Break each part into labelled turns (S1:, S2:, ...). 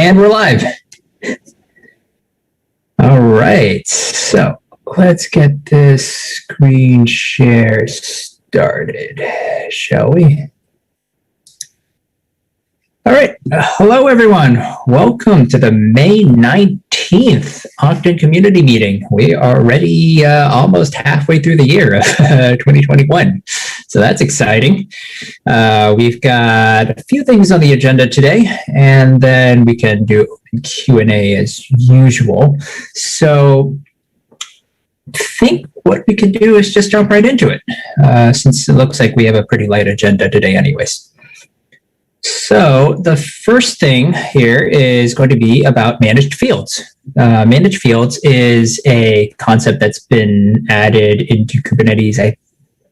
S1: And we're live. All right, so let's get this screen share started, shall we? All right, hello everyone. Welcome to the May 19th Octant community meeting. We are already almost halfway through the year of 2021, so that's exciting. We've got a few things on the agenda today, and then we can do Q&A as usual. So I think what we can do is just jump right into it, since it looks like we have a pretty light agenda today anyways. So the first thing here is going to be about managed fields. Managed fields is a concept that's been added into Kubernetes. I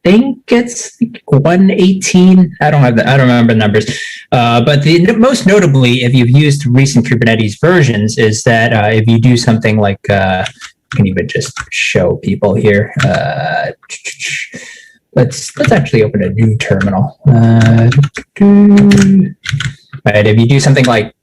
S1: think it's 118. I don't remember the numbers. But most notably, if you've used recent Kubernetes versions, is that if you do something like, I can even just show people here. Let's actually open a new terminal. Right, if you do something like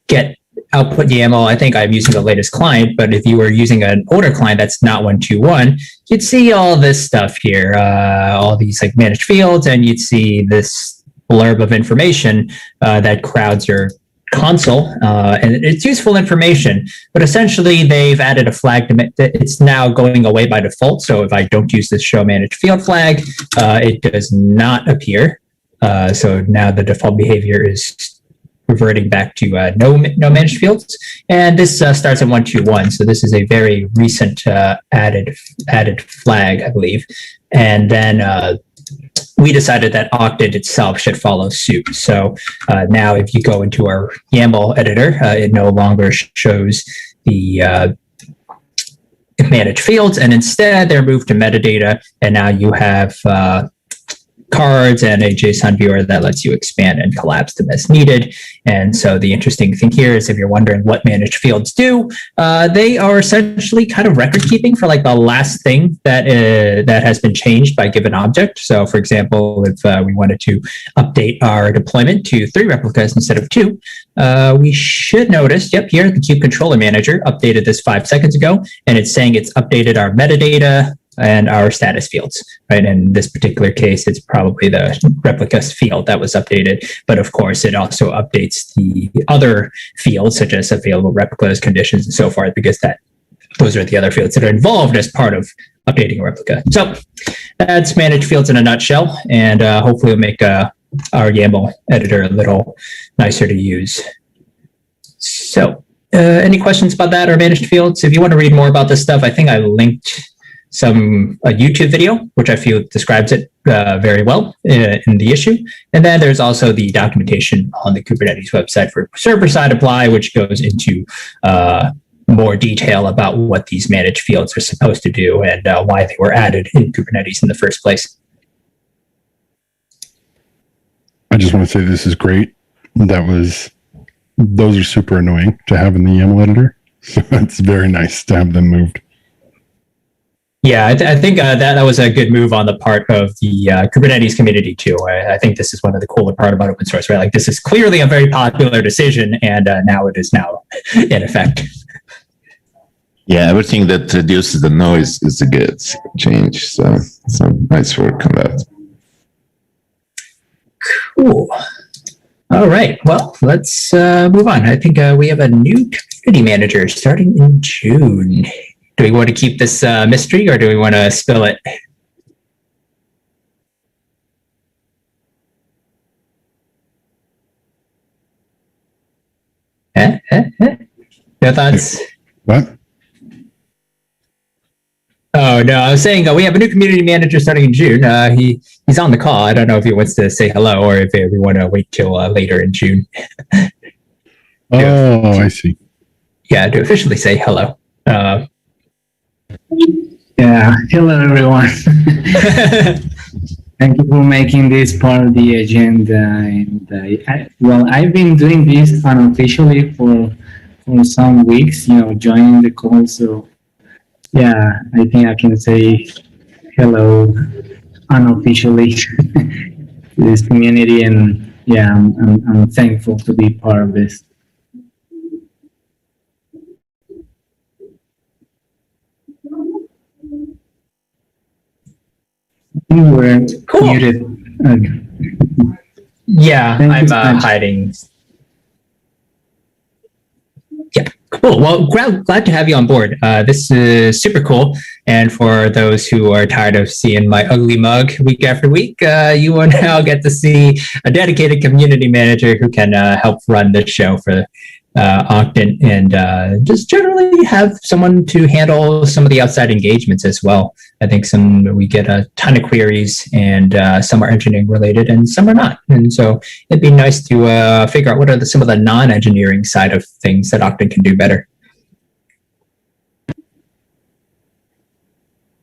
S1: get output YAML, I think I'm using the latest client, but if you were using an older client that's not 121, you'd see all this stuff here, all these like managed fields, and you'd see this blurb of information that crowds your console, and it's useful information, but essentially they've added a flag that it's now going away by default. So if I don't use this show managed field flag, it does not appear. So now the default behavior is reverting back to no managed fields, and this starts at 121. So this is a very recent added flag, I believe, and then we decided that Octant itself should follow suit. So now if you go into our YAML editor, it no longer shows the managed fields, and instead they're moved to metadata, and now you have cards and a JSON viewer that lets you expand and collapse them as needed. And so the interesting thing here is if you're wondering what managed fields do, they are essentially kind of record keeping for like the last thing that has been changed by given object. So for example, if we wanted to update our deployment to 3 replicas instead of 2, we should notice, yep, here the Kube controller manager updated this 5 seconds ago, and it's saying it's updated our metadata and our status fields, right? In this particular case, it's probably the replicas field that was updated, but of course it also updates the other fields such as available replicas, conditions, and so forth, because those are the other fields that are involved as part of updating a replica. So that's managed fields in a nutshell, and hopefully it'll make our YAML editor a little nicer to use. So any questions about that or managed fields? If you want to read more about this stuff, I think I linked a YouTube video, which I feel describes it very well in the issue. And then there's also the documentation on the Kubernetes website for server-side apply, which goes into more detail about what these managed fields are supposed to do and why they were added in Kubernetes in the first place.
S2: I just want to say this is great. Those are super annoying to have in the YAML editor. So it's very nice to have them moved.
S1: Yeah, I think that was a good move on the part of the Kubernetes community too. I think this is one of the cooler part about open source, right? Like this is clearly a very popular decision, and now it is now in effect.
S3: Yeah, everything that reduces the noise is a good change. So nice work on that.
S1: Cool. All right. Well, let's move on. I think we have a new community manager starting in June. Do we want to keep this mystery, or do we want to spill it? No thoughts?
S2: What?
S1: Oh, no, I was saying we have a new community manager starting in June. He's on the call. I don't know if he wants to say hello or if we want to wait till later in June.
S2: I see.
S1: Yeah, to officially say hello.
S4: Yeah, hello everyone. Thank you for making this part of the agenda. And I've been doing this unofficially for some weeks, joining the call. So yeah, I think I can say hello unofficially to this community, and yeah, I'm thankful to be part of this. You were
S1: Cool.
S4: muted. Okay.
S1: Yeah,
S4: Thank you
S1: I'm
S4: so much.
S1: hiding. Yeah, cool. Well, glad to have you on board. This is super cool. And for those who are tired of seeing my ugly mug week after week, you will now get to see a dedicated community manager who can help run the show for Octant and just generally have someone to handle some of the outside engagements as well. I think we get a ton of queries, and some are engineering related and some are not. And so it'd be nice to figure out what are some of the non-engineering side of things that Octant can do better.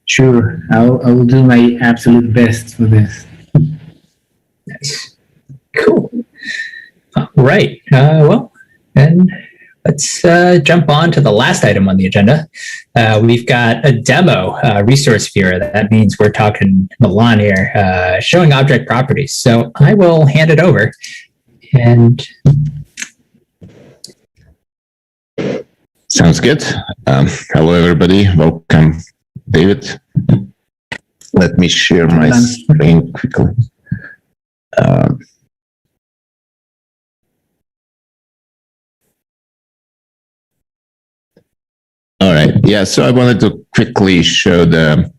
S4: Sure, I will do my absolute best for this.
S1: Nice. Cool. Right. Well, and let's jump on to the last item on the agenda. We've got a demo resource viewer. That means we're talking Milan here, showing object properties. So I will hand it over. And
S3: Sounds good. Hello, everybody. Welcome, David. Let me share my screen quickly. All right. Yeah. So I wanted to quickly show the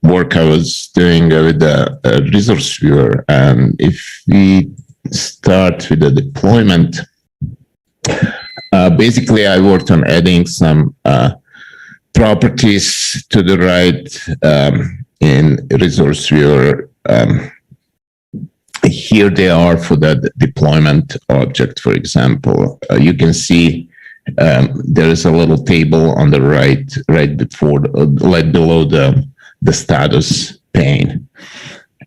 S3: work I was doing with the resource viewer. And if we start with the deployment, basically I worked on adding some properties to the right in resource viewer. Here they are for the deployment object, for example. You can see there is a little table on the right before, right below the status pane.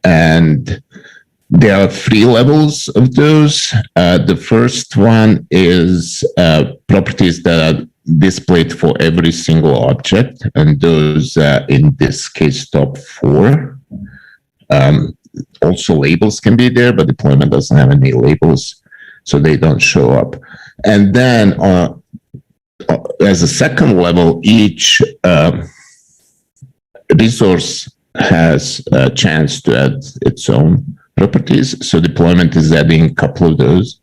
S3: And there are 3 levels of those. The first one is properties that are displayed for every single object, and those in this case top 4. Also labels can be there, but deployment doesn't have any labels, so they don't show up. And then as a second level, each resource has a chance to add its own properties. So deployment is adding a couple of those.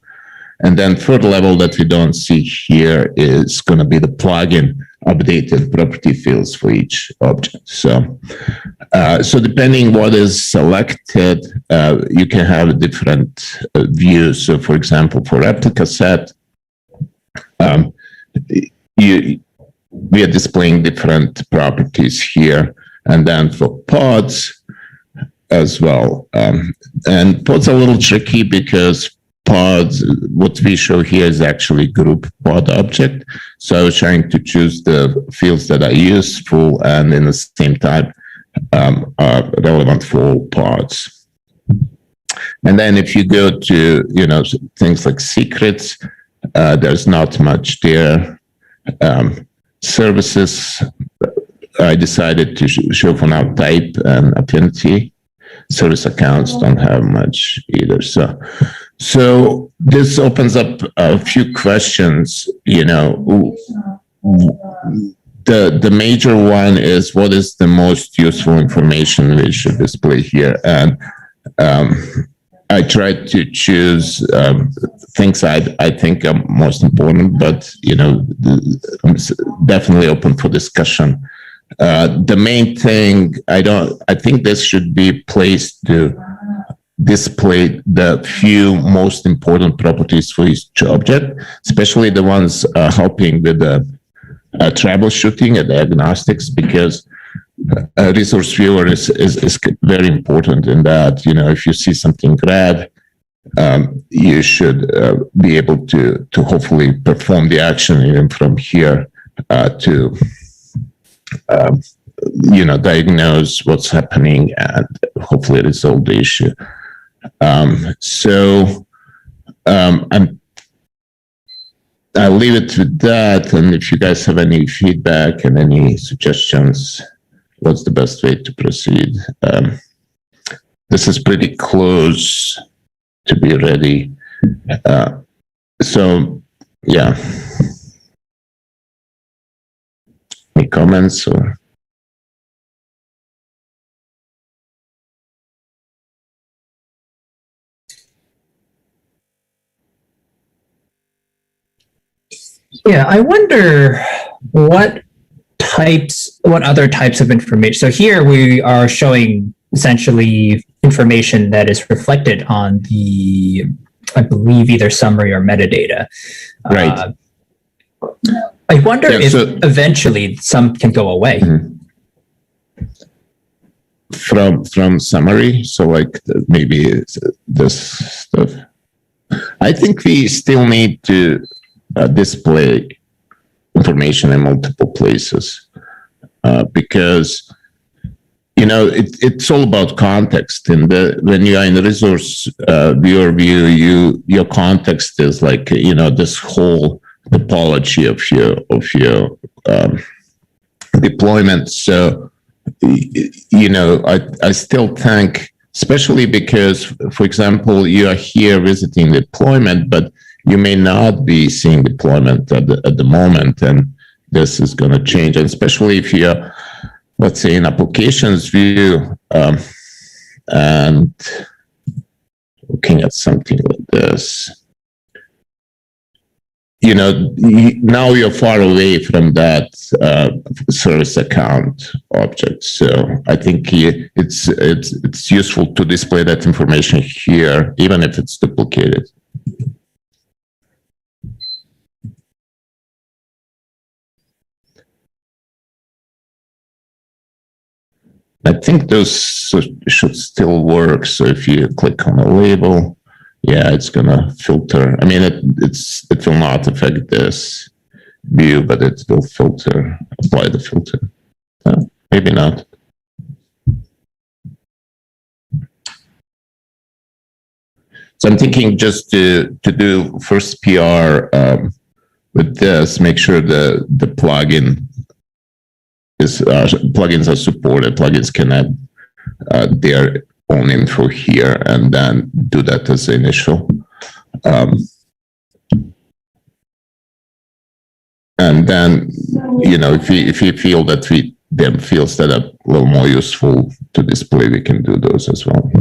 S3: And then third level that we don't see here is going to be the plugin updated property fields for each object. So, so depending what is selected, you can have different views. So for example, for replica set, we are displaying different properties here. And then for pods as well. And pods are a little tricky because pods, what we show here is actually group pod object. So I was trying to choose the fields that are useful and in the same time are relevant for all pods. And then if you go to, things like secrets, there's not much there. Services, I decided to show for now type and affinity. Service accounts don't have much either. So this opens up a few questions. The major one is, what is the most useful information we should display here? And I tried to choose things I think are most important, but I'm definitely open for discussion. The main thing, I think this should be placed to display the few most important properties for each object, especially the ones helping with the troubleshooting and diagnostics, because a resource viewer is very important in that, if you see something red, you should be able to hopefully perform the action even from here to diagnose what's happening and hopefully resolve the issue. I'll leave it with that. And if you guys have any feedback and any suggestions, what's the best way to proceed? This is pretty close to be ready. So, yeah. Any comments or?
S1: Yeah, I wonder what other types of information. So here we are showing essentially information that is reflected on the, I believe, either summary or metadata.
S3: Right.
S1: I wonder
S3: Yeah,
S1: if
S3: so-
S1: eventually some can go away.
S3: From summary, so like maybe it's this stuff. I think we still need to display information in multiple places because it's all about context. And when you are in the resource viewer view, your context is like this whole topology of your deployment. So I still think, especially because, for example, you are here visiting deployment, but you may not be seeing deployment at the moment, and this is going to change. And especially if you're, let's say, in applications view and looking at something like this, now you're far away from that service account object. So I think it's useful to display that information here, even if it's duplicated. I think those should still work. So if you click on a label, yeah, it's gonna filter. I mean, it will not affect this view, but it will apply the filter. Maybe not. So I'm thinking just to do first PR with this, make sure the plugin plugins are supported. Plugins can add their own info here and then do that as initial. And then, if we feel that fields that are a little more useful to display, we can do those as well.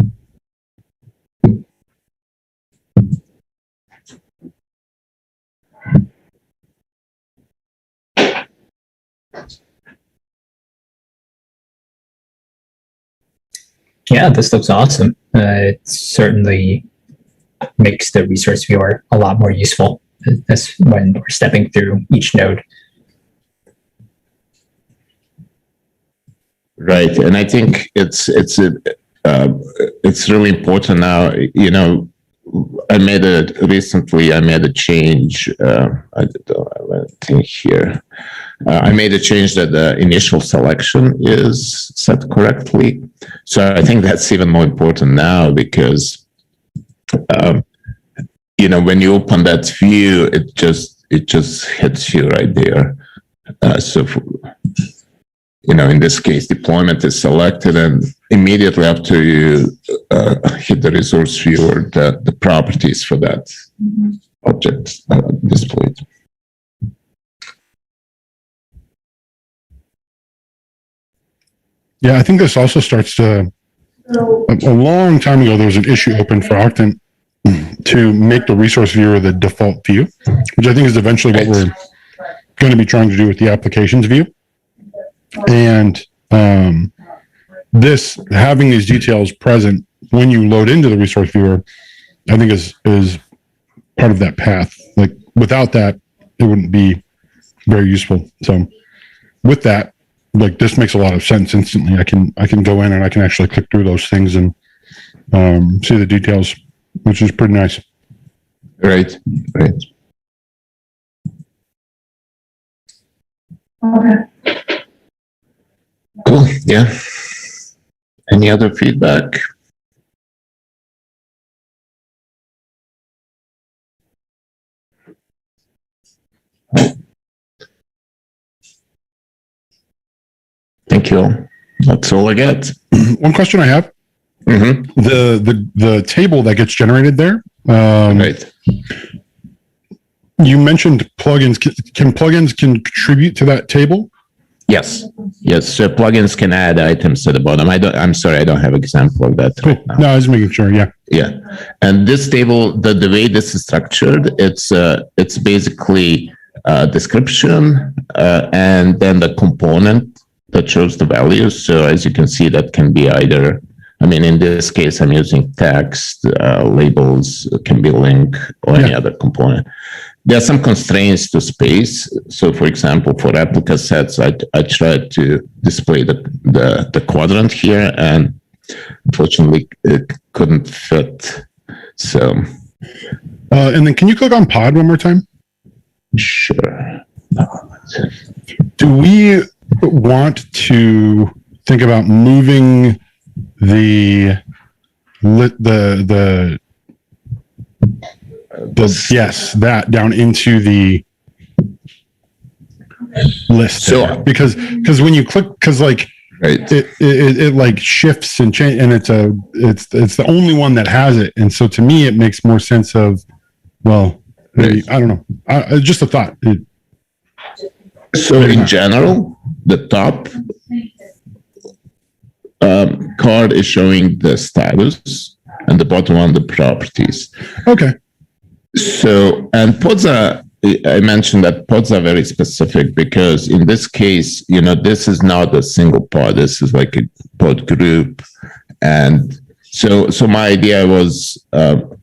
S1: Yeah, this looks awesome. It certainly makes the resource viewer a lot more useful when we're stepping through each node.
S3: Right, and I think it's really important now. I made a change. I think here. I made a change that the initial selection is set correctly. So I think that's even more important now because, when you open that view, it just hits you right there. In this case, deployment is selected, and immediately after you hit the resource viewer, the properties for that object displayed.
S2: Yeah, I think this also starts to, a long time ago, there was an issue open for Octant to make the resource viewer the default view, which I think is eventually what we're going to be trying to do with the applications view. And having these details present when you load into the resource viewer, I think is part of that path. Like without that, it wouldn't be very useful. So with that, like this makes a lot of sense instantly. I can go in and I can actually click through those things and see the details, which is pretty nice.
S3: Right.
S5: Okay.
S3: Cool. Yeah. Any other feedback? Thank you. That's all I get.
S2: One question I have: the table that gets generated there.
S3: Right.
S2: You mentioned plugins. Can plugins contribute to that table?
S3: Yes. So plugins can add items to the bottom. I'm sorry, I don't have an example of that right now.
S2: No, I was making sure. Yeah.
S3: Yeah. And this table, the way this is structured, it's basically description, and then the component that shows the values. So as you can see, that can be either, I mean, in this case, I'm using text, labels, can be link, or any other component. There are some constraints to space. So for example, for replica sets, I tried to display the quadrant here, and unfortunately it couldn't fit. So.
S2: And then can you click on pod one more time?
S3: Sure.
S2: Do we want to think about moving the yes, that down into the list?
S3: Sure.
S2: Because when you click, because like
S3: Right.
S2: it like shifts and change, and it's the only one that has it, and so to me it makes more sense of, well, maybe, I don't know, just a thought.
S3: So in general, the top card is showing the status, and the bottom one the properties.
S2: Okay.
S3: So, and pods are, I mentioned that pods are very specific because in this case, this is not a single pod. This is like a pod group. And so my idea was,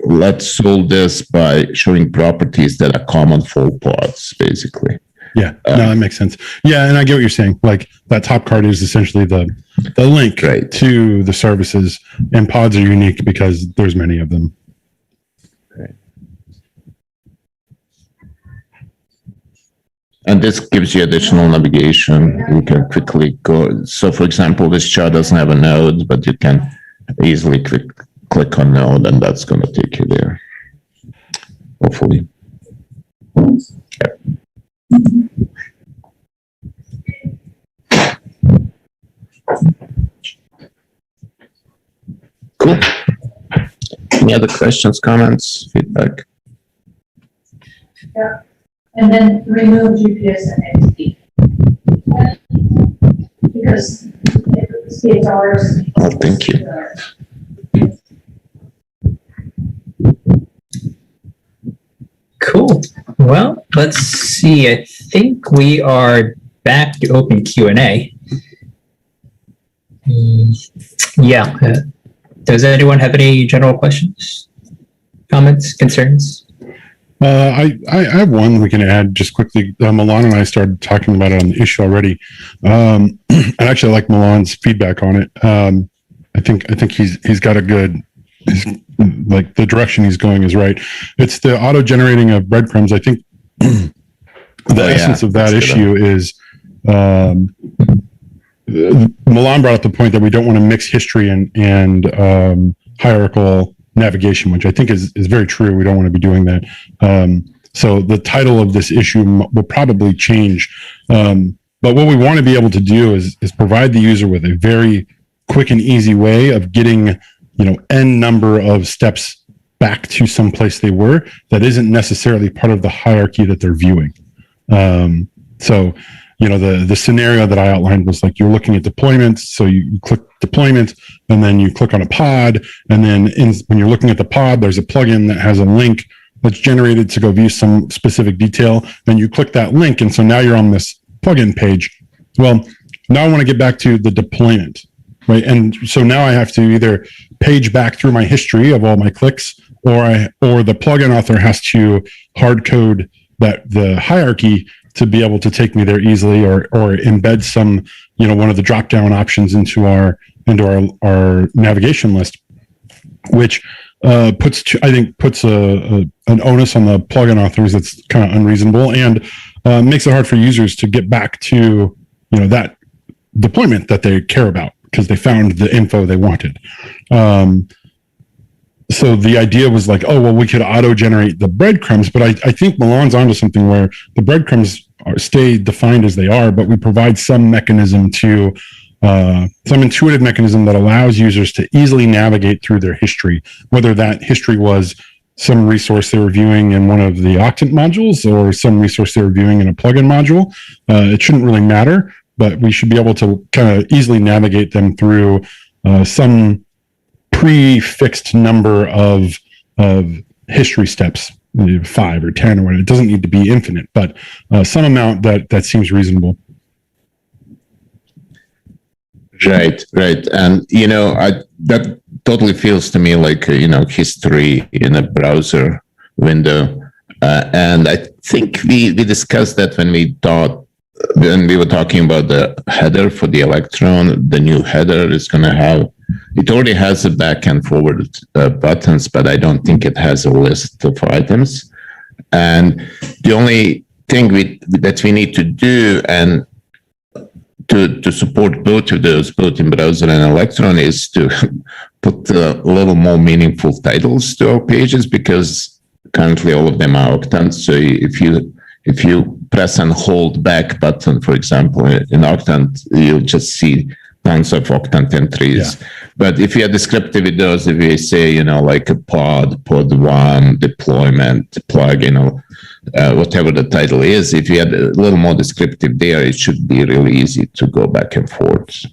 S3: let's solve this by showing properties that are common for pods, basically.
S2: Yeah, no, that makes sense. Yeah, and I get what you're saying. Like that top card is essentially the link
S3: Right.
S2: to the services, and pods are unique because there's many of them.
S3: And this gives you additional navigation. You can quickly go. So for example, this chart doesn't have a node, but you can easily click on node, and that's going to take you there. Hopefully. Yep. Cool. Any other questions, comments, feedback?
S5: Yeah. And then remove GPS and XP. Because it's CHRs.
S3: Oh, thank you.
S1: Cool. Well, let's see. I think we are back to open Q&A. Yeah. Does anyone have any general questions, comments, concerns?
S2: I have one we can add just quickly. Milan and I started talking about it on the issue already. I actually like Milan's feedback on it. I think he's got a good, like the direction he's going is right. It's the auto generating of breadcrumbs. I think the essence of that issue is Milan brought up the point that we don't want to mix history and hierarchical navigation, which I think is very true. We don't want to be doing that. So the title of this issue will probably change. But what we want to be able to do is provide the user with a very quick and easy way of getting, n number of steps back to some place they were that isn't necessarily part of the hierarchy that they're viewing. So the scenario that I outlined was like you're looking at deployments. So you click deployment, and then you click on a pod, and then when you're looking at the pod, there's a plugin that has a link that's generated to go view some specific detail. Then you click that link, and so now you're on this plugin page. Well, now I want to get back to the deployment, right? And so now I have to either page back through my history of all my clicks, or the plugin author has to hard code the hierarchy to be able to take me there easily, or embed some, one of the drop down options into our navigation list, which puts an onus on the plugin authors that's kind of unreasonable, and makes it hard for users to get back to that deployment that they care about because they found the info they wanted. So the idea was like, oh, well, we could auto-generate the breadcrumbs, but I think Milan's onto something where the breadcrumbs stay defined as they are, but we provide some mechanism some intuitive mechanism that allows users to easily navigate through their history, whether that history was some resource they were viewing in one of the Octant modules or some resource they were viewing in a plugin module. It shouldn't really matter, but we should be able to kind of easily navigate them through some prefixed number of history steps 5 or 10 or whatever. It doesn't need to be infinite, but some amount that seems reasonable.
S3: Right. And, that totally feels to me like, history in a browser window. And I think we discussed that when we were talking about the header for the Electron. The new header is going to have, it already has a back and forward buttons, but I don't think it has a list of items. And the only thing that we need to do and to support both of those, both in browser and Electron, is to put a little more meaningful titles to our pages, because currently all of them are Octant. So if you press and hold back button, for example, in Octant, you'll just see tons of Octant entries. Yeah. But if you are descriptive with those, if you say, like a pod 1, deployment, plug, whatever the title is, if you had a little more descriptive there, it should be really easy to go back and forth.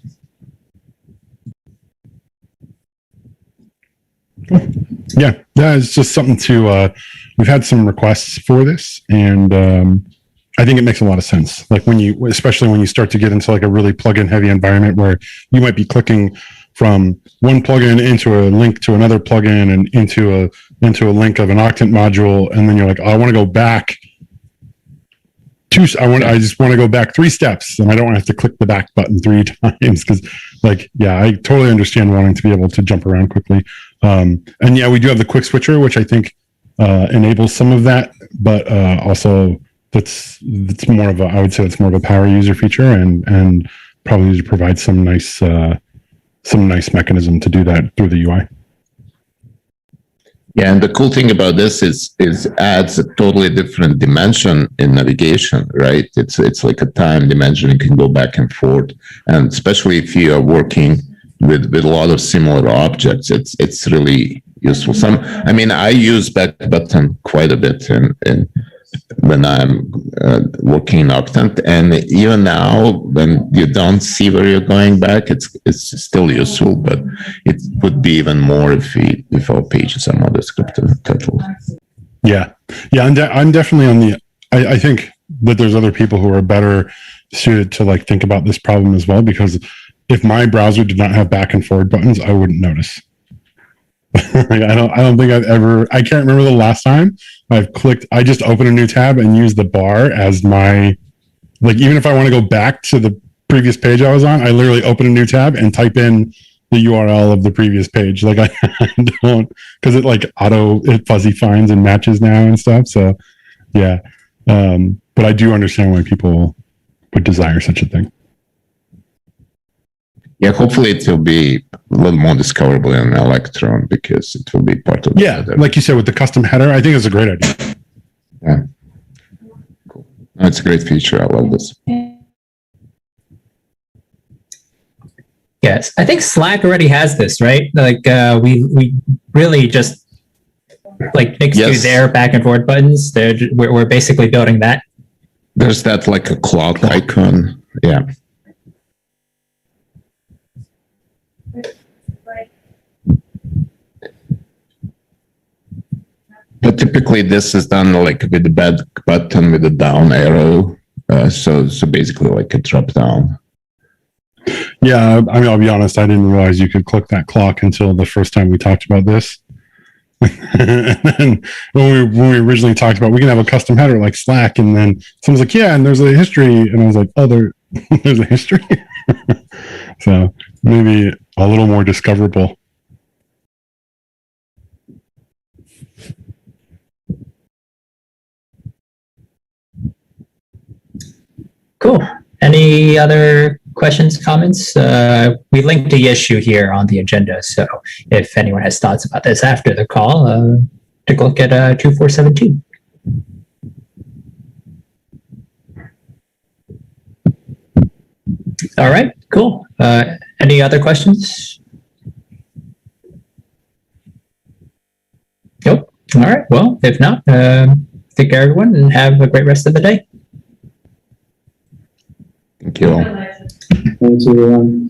S2: Yeah, it's just something to, we've had some requests for this, and I think it makes a lot of sense. Like especially when you start to get into like a really plugin heavy environment where you might be clicking from one plugin into a link to another plugin and into a link of an Octant module, and then you're like, oh, I want to go back I just want to go back 3 steps, and I don't have to click the back button 3 times, because I totally understand wanting to be able to jump around quickly. And yeah, we do have the quick switcher, which I think enables some of that, but also that's more of I would say it's more of a power user feature, and probably to provide some nice mechanism to do that through the UI.
S3: Yeah, and the cool thing about this is adds a totally different dimension in navigation, right? It's like a time dimension. You can go back and forth, and especially if you are working with a lot of similar objects, it's really useful. I use back button quite a bit when I'm working in Octant, and even now when you don't see where you're going back, it's still useful, but it would be even more if our pages are more descriptive titles.
S2: Yeah, I'm definitely on the. I think that there's other people who are better suited to think about this problem as well, because if my browser did not have back and forward buttons, I wouldn't notice. I don't think I can't remember the last time I've clicked. I just open a new tab and use the bar as my, even if I want to go back to the previous page I was on, I literally open a new tab and type in the URL of the previous page. I don't, because it fuzzy finds and matches now and stuff. So yeah. But I do understand why people would desire such a thing.
S3: Yeah, hopefully it will be a little more discoverable in Electron, because it will be part of the header.
S2: Like you said, with the custom header, I think it's a great idea.
S3: Yeah, cool. No, it's a great feature. I love this.
S1: Yes, I think Slack already has this, right? We really just next to their back and forth buttons, we're basically building that.
S3: There's that a clock icon. Yeah. But typically this is done with the back button with a down arrow. So basically a drop down.
S2: Yeah, I'll be honest, I didn't realize you could click that clock until the first time we talked about this. And then when we originally talked about we can have a custom header like Slack, and then someone's like, yeah, and there's a history, and I was like, oh, there's a history. So maybe a little more discoverable.
S1: Cool. Any other questions, comments? We linked the issue here on the agenda, so if anyone has thoughts about this after the call, take a look at 2472. All right, cool. Any other questions? Nope. All right, well, if not, take care, everyone, and have a great rest of the day.
S3: Thank you all.
S4: Thank you, everyone.